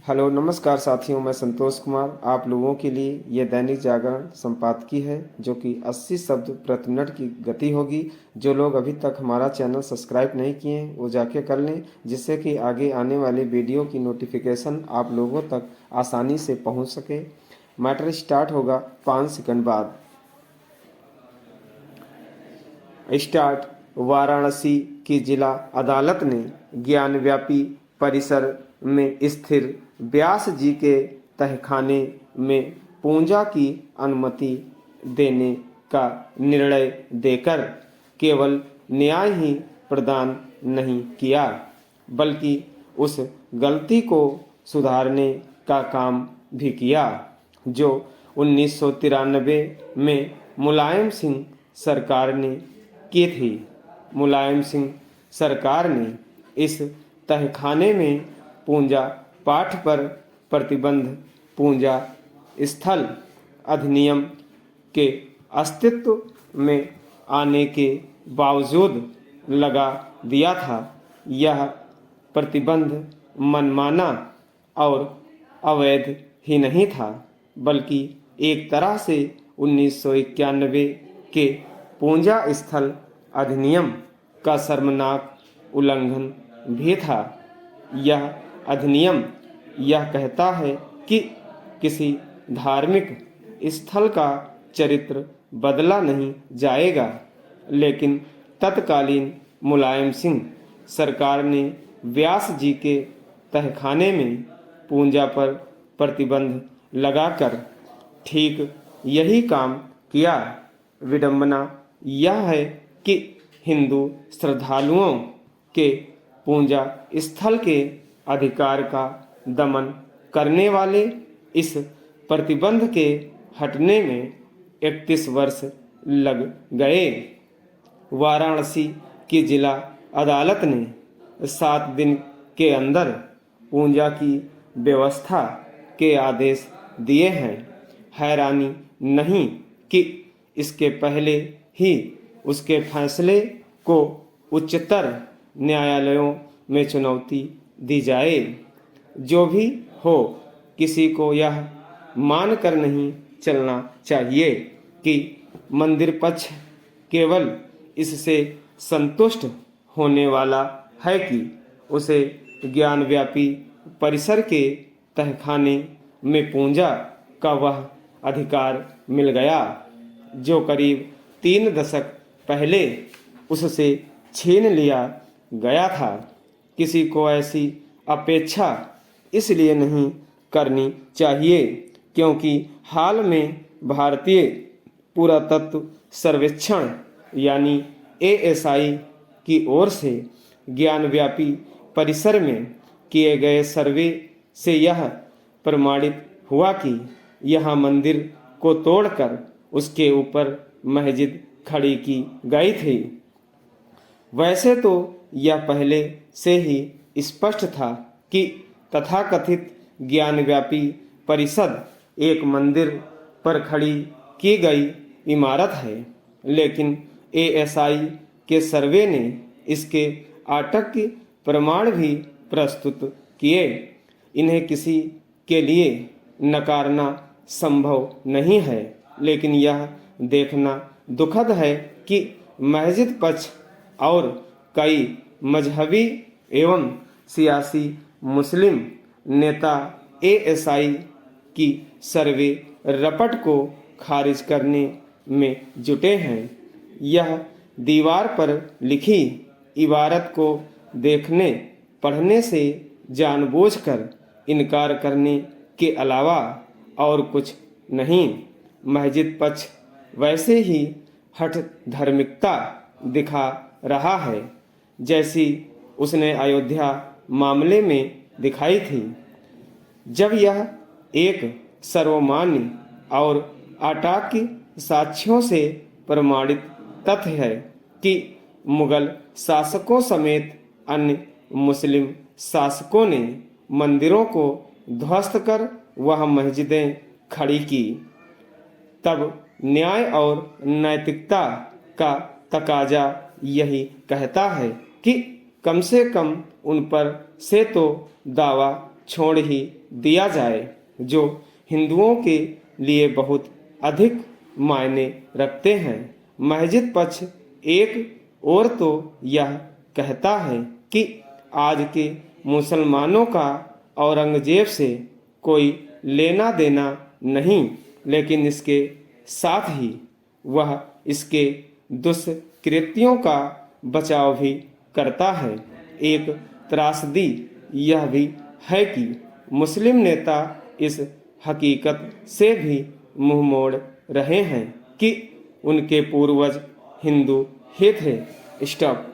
Hello नमस्कार साथियों, मैं संतोष कुमार आप लोगों के लिए यह दैनिक जागरण संपादकीय है जो कि 80 शब्द प्रति मिनट की गति होगी। जो लोग अभी तक हमारा चैनल सब्सक्राइब नहीं किए हैं वो जाके कर लें, जिससे कि आगे आने वाले वीडियो की नोटिफिकेशन आप लोगों तक आसानी से पहुंच सके। मैटर स्टार्ट होगा 5 सेकंड बाद। स्टार्ट। वाराणसी की जिला अदालत ने ज्ञानव्यापी परिसर में स्थिर व्यास जी के तहखाने में पूजा की अनुमति देने का निर्णय देकर केवल न्याय ही प्रदान नहीं किया, बल्कि उस गलती को सुधारने का काम भी किया जो 1993 में मुलायम सिंह सरकार ने की थी। मुलायम सिंह सरकार ने इस तहखाने में पूजा पाठ पर प्रतिबंध पूजा स्थल अधिनियम के अस्तित्व में आने के बावजूद लगा दिया था। यह प्रतिबंध मनमाना और अवैध ही नहीं था, बल्कि एक तरह से 1991 के पूजा स्थल अधिनियम का शर्मनाक उल्लंघन भी था। यह अधिनियम यह कहता है कि किसी धार्मिक स्थल का चरित्र बदला नहीं जाएगा, लेकिन तत्कालीन मुलायम सिंह सरकार ने व्यास जी के तहखाने में पूजा पर प्रतिबंध लगाकर ठीक यही काम किया। विडंबना यह है कि हिंदू श्रद्धालुओं के पूजा स्थल के अधिकार का दमन करने वाले इस प्रतिबंध के हटने में 31 वर्ष लग गए। वाराणसी की जिला अदालत ने 7 दिन के अंदर पूजा की व्यवस्था के आदेश दिए हैं। हैरानी नहीं कि इसके पहले ही उसके फैसले को उच्चतर न्यायालयों में चुनौती दी जाए। जो भी हो, किसी को यह मानकर नहीं चलना चाहिए कि मंदिर पक्ष केवल इससे संतुष्ट होने वाला है कि उसे ज्ञानव्यापी परिसर के तहखाने में पूजा का वह अधिकार मिल गया जो करीब 3 दशक पहले उससे छीन लिया गया था। किसी को ऐसी अपेक्षा इसलिए नहीं करनी चाहिए क्योंकि हाल में भारतीय पुरातत्व सर्वेक्षण यानी ASI की ओर से ज्ञानव्यापी परिसर में किए गए सर्वे से यह प्रमाणित हुआ कि यहाँ मंदिर को तोड़कर उसके ऊपर मस्जिद खड़ी की गई थी। वैसे तो यह पहले से ही स्पष्ट था कि तथाकथित ज्ञानव्यापी परिषद एक मंदिर पर खड़ी की गई इमारत है, लेकिन ASI के सर्वे ने इसके आटक्य प्रमाण भी प्रस्तुत किए। इन्हें किसी के लिए नकारना संभव नहीं है, लेकिन यह देखना दुखद है कि मस्जिद पक्ष और कई मजहबी एवं सियासी मुस्लिम नेता ASI की सर्वे रपट को खारिज करने में जुटे हैं। यह दीवार पर लिखी इबारत को देखने पढ़ने से जानबूझकर इनकार करने के अलावा और कुछ नहीं। मस्जिद पक्ष वैसे ही हठ धार्मिकता दिखा रहा है जैसी उसने अयोध्या मामले में दिखाई थी, जब यह एक सर्वमान्य और अटाक्य साक्ष्यों से प्रमाणित तथ्य है कि मुगल शासकों समेत अन्य मुस्लिम शासकों ने मंदिरों को ध्वस्त कर वह मस्जिदें खड़ी की। तब न्याय और नैतिकता का तकाजा यही कहता है कि कम से कम उन पर से तो दावा छोड़ ही दिया जाए, जो हिंदुओं के लिए बहुत अधिक मायने रखते हैं। मस्जिद पक्ष एक और तो यह कहता है कि आज के मुसलमानों का औरंगजेब से कोई लेना देना नहीं, लेकिन इसके साथ ही वह इसके दुष्कृत्यों का बचाव भी करता है। एक त्रासदी यह भी है कि मुस्लिम नेता इस हकीकत से भी मुंह मोड़ रहे हैं कि उनके पूर्वज हिंदू ही थे। स्टॉप।